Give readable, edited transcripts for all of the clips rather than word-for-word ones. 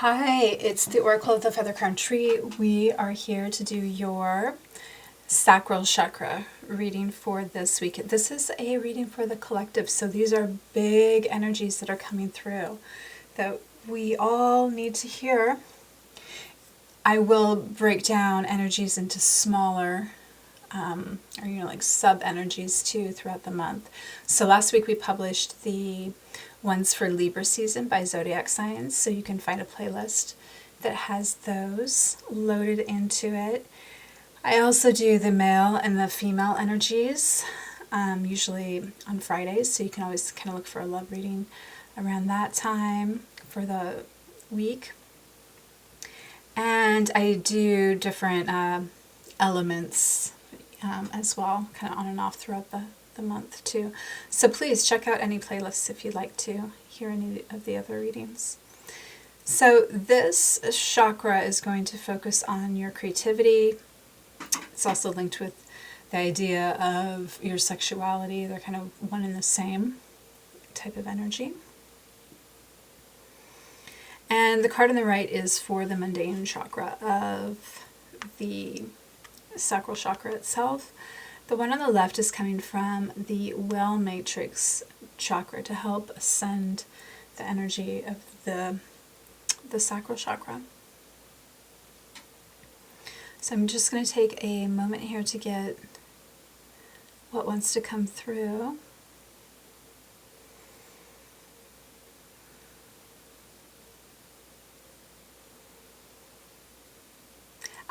Hi, it's the Oracle of the Feather Crown Tree. We are here to do your Sacral Chakra reading for this week. This is a reading for the collective, so these are big energies that are coming through that we all need to hear. I will break down energies into smaller like sub-energies too throughout the month. So last week we published the ones for Libra season by zodiac signs, so you can find a playlist that has those loaded into it. I also do the male and the female energies, usually on Fridays, so you can always kind of look for a love reading around that time for the week. And I do different elements as well, kind of on and off throughout the month too. So please check out any playlists if you'd like to hear any of the other readings. So this chakra is going to focus on your creativity. It's also linked with the idea of your sexuality. They're kind of one and the same type of energy. And the card on the right is for the mundane chakra of the sacral chakra itself. The one on the left is coming from the well matrix chakra to help ascend the energy of the sacral chakra. So I'm just going to take a moment here to get what wants to come through.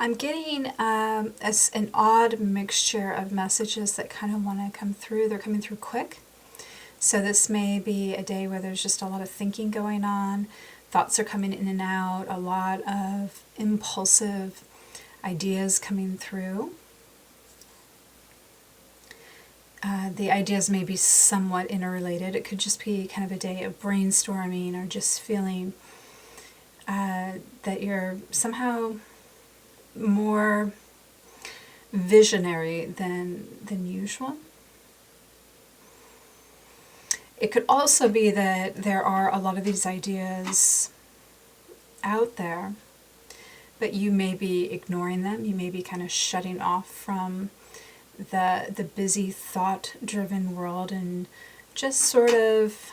I'm getting an odd mixture of messages that kind of want to come through. They're coming through quick. So this may be a day where there's just a lot of thinking going on. Thoughts are coming in and out. A lot of impulsive ideas coming through. The ideas may be somewhat interrelated. It could just be kind of a day of brainstorming or just feeling that you're somehow more visionary than usual. It could also be that there are a lot of these ideas out there, but you may be ignoring them. You may be kind of shutting off from the busy thought-driven world and just sort of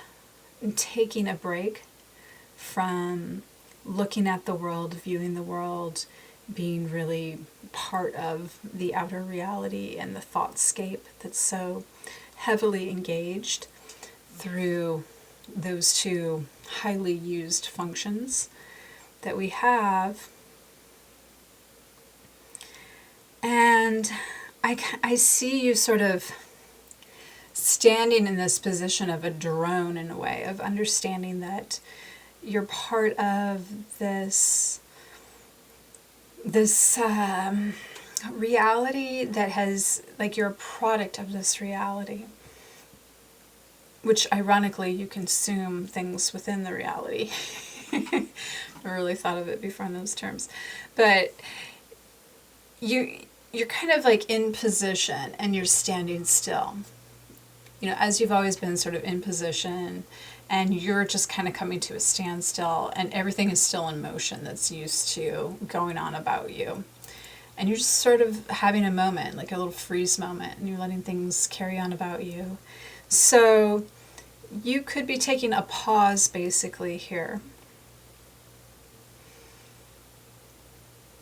taking a break from looking at the world, viewing the world, being really part of the outer reality and the thoughtscape that's so heavily engaged through those two highly used functions that we have. And I see you sort of standing in this position of a drone in a way, of understanding that you're part of this reality that has, like, you're a product of this reality, which ironically you consume things within the reality. I never really thought of it before in those terms, but you're kind of like in position and you're standing still, as you've always been sort of in position, and you're just kind of coming to a standstill, and everything is still in motion that's used to going on about you. And you're just sort of having a moment, like a little freeze moment, and you're letting things carry on about you. So you could be taking a pause basically here.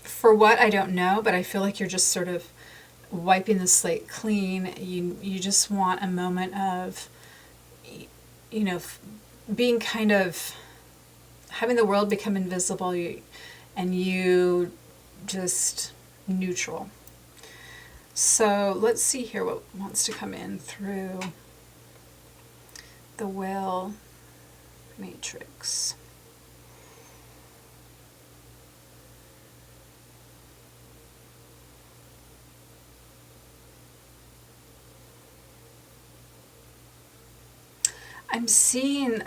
For what, I don't know, but I feel like you're just sort of wiping the slate clean. You just want a moment of, being kind of having the world become invisible, and you just neutral. So let's see here what wants to come in through the whale matrix. I'm seeing,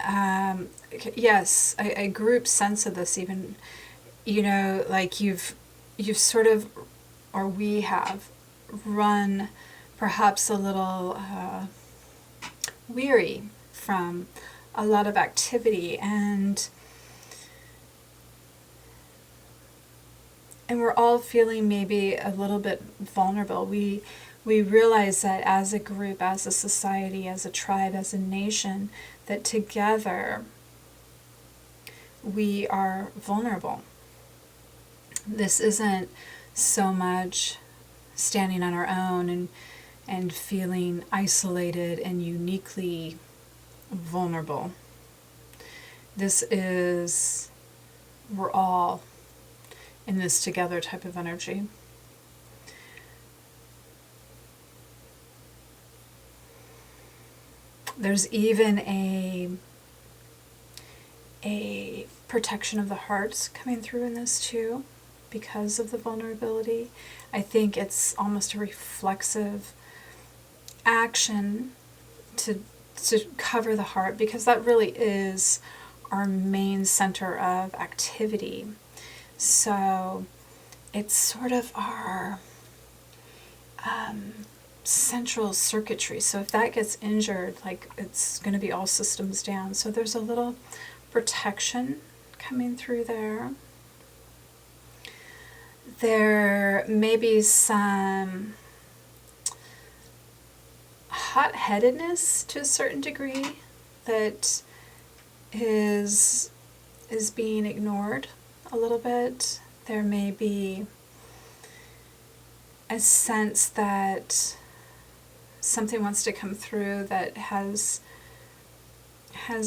yes, a group sense of this even, like you've sort of, or we have run perhaps a little weary from a lot of activity, and and we're all feeling maybe a little bit vulnerable. We realize that as a group, as a society, as a tribe, as a nation, that together we are vulnerable. This isn't so much standing on our own and feeling isolated and uniquely vulnerable. This is, we're all in this together type of energy. There's even a protection of the heart coming through in this too, because of the vulnerability. I think it's almost a reflexive action to cover the heart, because that really is our main center of activity. So it's sort of our central circuitry. So if that gets injured, like, it's going to be all systems down. So there's a little protection coming through there. There may be some hot-headedness to a certain degree that is being ignored a little bit. There may be a sense that something wants to come through that has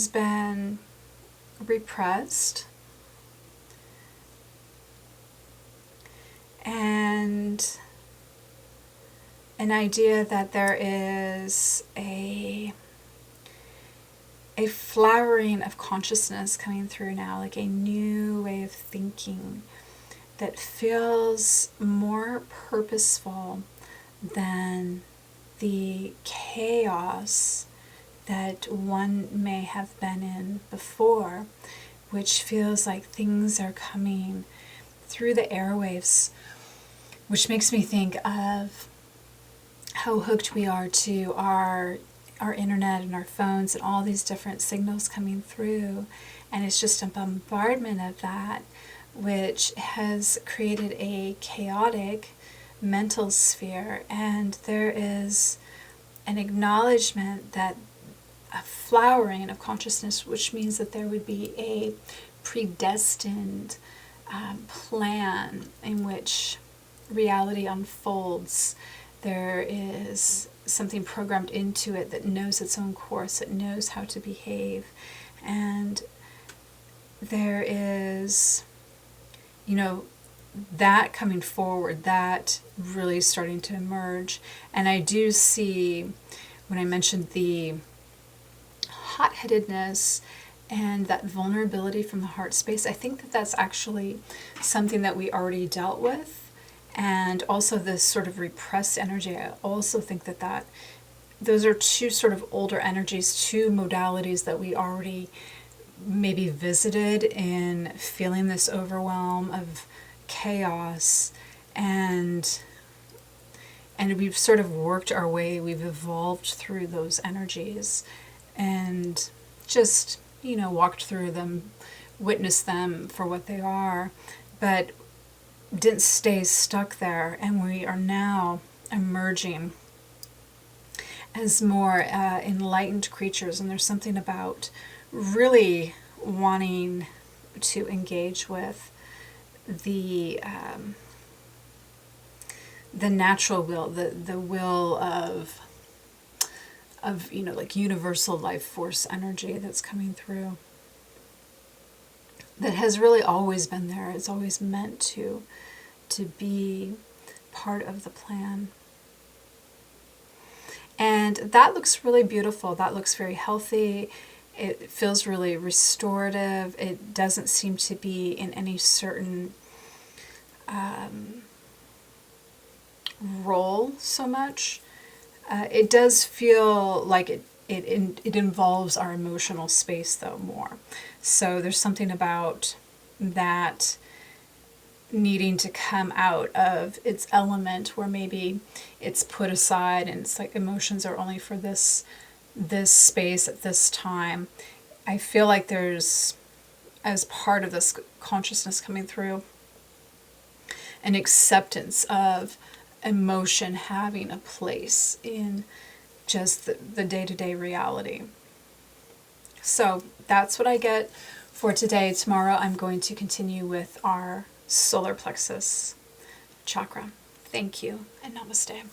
been repressed, and an idea that there is a flowering of consciousness coming through now, like a new way of thinking that feels more purposeful than the chaos that one may have been in before, which feels like things are coming through the airwaves, which makes me think of how hooked we are to our internet and our phones and all these different signals coming through. And it's just a bombardment of that, which has created a chaotic mental sphere. And there is an acknowledgement that a flowering of consciousness, which means that there would be a predestined plan in which reality unfolds. There is something programmed into it that knows its own course, that knows how to behave. And there is, that coming forward, that really starting to emerge. And I do see, when I mentioned the hot-headedness and that vulnerability from the heart space, I think that that's actually something that we already dealt with. And also this sort of repressed energy, I also think that those are two sort of older energies, two modalities that we already maybe visited in feeling this overwhelm of chaos, and we've sort of worked our way, we've evolved through those energies and just, walked through them, witnessed them for what they are, but didn't stay stuck there. And we are now emerging as more enlightened creatures. And there's something about really wanting to engage with the natural will, the will of like universal life force energy that's coming through, that has really always been there. It's always meant to be part of the plan. And that looks really beautiful. That looks very healthy. It feels really restorative. It doesn't seem to be in any certain role so much. It does feel like it involves our emotional space, though, more. So there's something about that needing to come out of its element, where maybe it's put aside and it's like emotions are only for this space at this time. I feel like there's, as part of this consciousness coming through, an acceptance of emotion having a place in just the day-to-day reality. So that's what I get for today. Tomorrow I'm going to continue with our solar plexus chakra. Thank you and namaste.